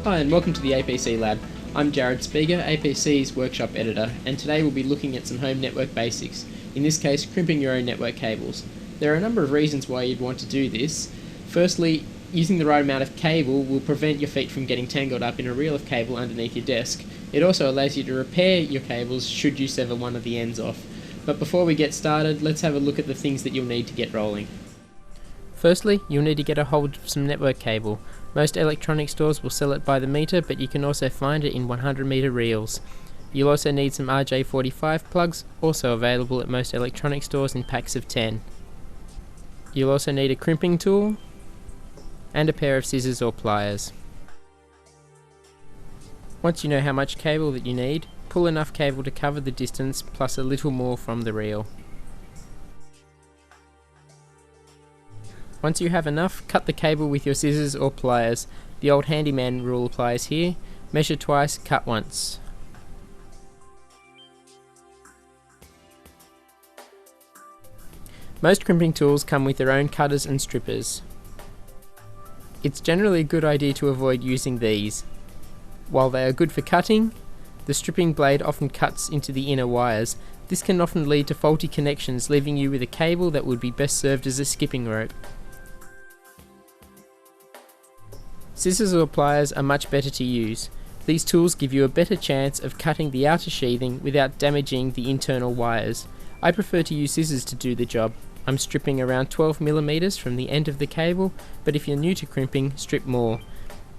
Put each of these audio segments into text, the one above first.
Hi and welcome to the APC Lab. I'm Jared Speaker, APC's workshop editor, and today we'll be looking at some home network basics, in this case crimping your own network cables. There are a number of reasons why you'd want to do this. Firstly, using the right amount of cable will prevent your feet from getting tangled up in a reel of cable underneath your desk. It also allows you to repair your cables should you sever one of the ends off. But before we get started, let's have a look at the things that you'll need to get rolling. Firstly, you'll need to get a hold of some network cable. Most electronic stores will sell it by the meter, but you can also find it in 100 meter reels. You'll also need some RJ45 plugs, also available at most electronic stores in packs of 10. You'll also need a crimping tool and a pair of scissors or pliers. Once you know how much cable that you need, pull enough cable to cover the distance plus a little more from the reel. Once you have enough, cut the cable with your scissors or pliers. The old handyman rule applies here. Measure twice, cut once. Most crimping tools come with their own cutters and strippers. It's generally a good idea to avoid using these. While they are good for cutting, the stripping blade often cuts into the inner wires. This can often lead to faulty connections, leaving you with a cable that would be best served as a skipping rope. Scissors or pliers are much better to use. These tools give you a better chance of cutting the outer sheathing without damaging the internal wires. I prefer to use scissors to do the job. I'm stripping around 12mm from the end of the cable, but if you're new to crimping, strip more.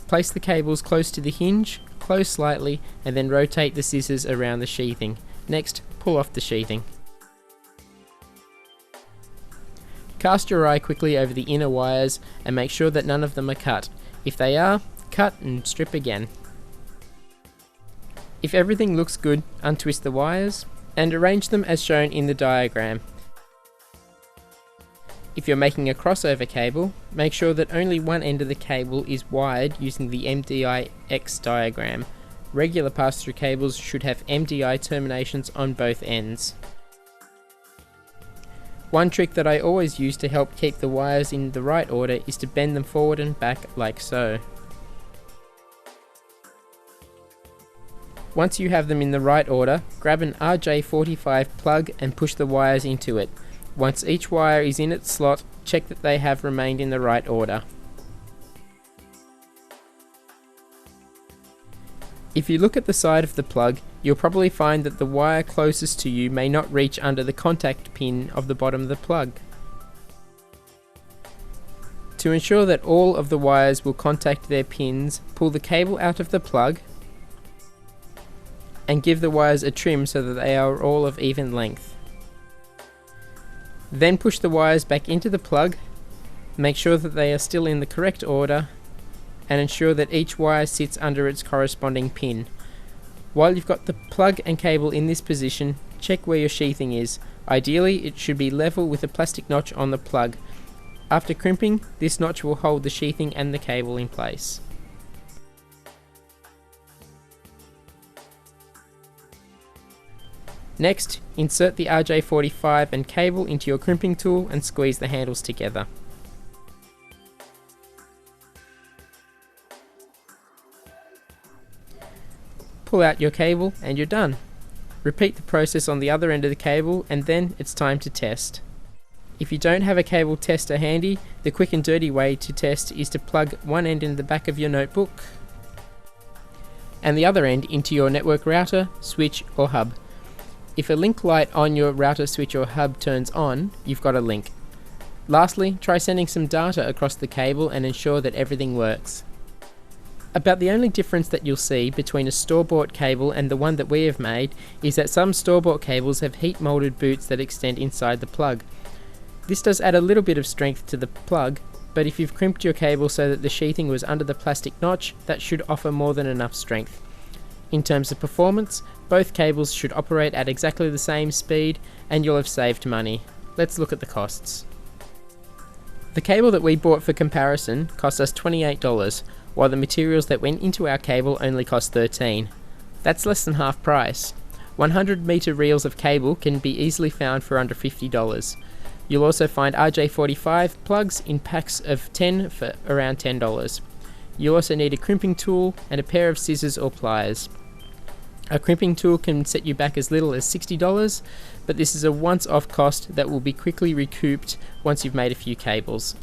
Place the cables close to the hinge, close slightly, and then rotate the scissors around the sheathing. Next, pull off the sheathing. Cast your eye quickly over the inner wires and make sure that none of them are cut. If they are, cut and strip again. If everything looks good, untwist the wires and arrange them as shown in the diagram. If you're making a crossover cable, make sure that only one end of the cable is wired using the MDI-X diagram. Regular pass-through cables should have MDI terminations on both ends. One trick that I always use to help keep the wires in the right order is to bend them forward and back like so. Once you have them in the right order, grab an RJ45 plug and push the wires into it. Once each wire is in its slot, check that they have remained in the right order. If you look at the side of the plug, you'll probably find that the wire closest to you may not reach under the contact pin of the bottom of the plug. To ensure that all of the wires will contact their pins, pull the cable out of the plug and give the wires a trim so that they are all of even length. Then push the wires back into the plug, make sure that they are still in the correct order, and ensure that each wire sits under its corresponding pin. While you've got the plug and cable in this position, check where your sheathing is. Ideally, it should be level with a plastic notch on the plug. After crimping, this notch will hold the sheathing and the cable in place. Next, insert the RJ45 and cable into your crimping tool and squeeze the handles together. Pull out your cable and you're done. Repeat the process on the other end of the cable and then it's time to test. If you don't have a cable tester handy, the quick and dirty way to test is to plug one end in the back of your notebook and the other end into your network router, switch or hub. If a link light on your router, switch or hub turns on, you've got a link. Lastly, try sending some data across the cable and ensure that everything works. About the only difference that you'll see between a store-bought cable and the one that we have made is that some store-bought cables have heat-molded boots that extend inside the plug. This does add a little bit of strength to the plug, but if you've crimped your cable so that the sheathing was under the plastic notch, that should offer more than enough strength. In terms of performance, both cables should operate at exactly the same speed and you'll have saved money. Let's look at the costs. The cable that we bought for comparison cost us $28, while the materials that went into our cable only cost $13. That's less than half price. 100 metre reels of cable can be easily found for under $50. You'll also find RJ45 plugs in packs of 10 for around $10. You also need a crimping tool and a pair of scissors or pliers. A crimping tool can set you back as little as $60, but this is a once-off cost that will be quickly recouped once you've made a few cables.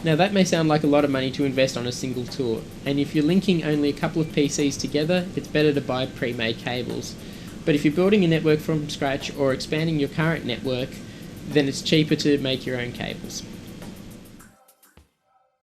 Now that may sound like a lot of money to invest on a single tool, and if you're linking only a couple of PCs together, it's better to buy pre-made cables. But if you're building a network from scratch or expanding your current network, then it's cheaper to make your own cables.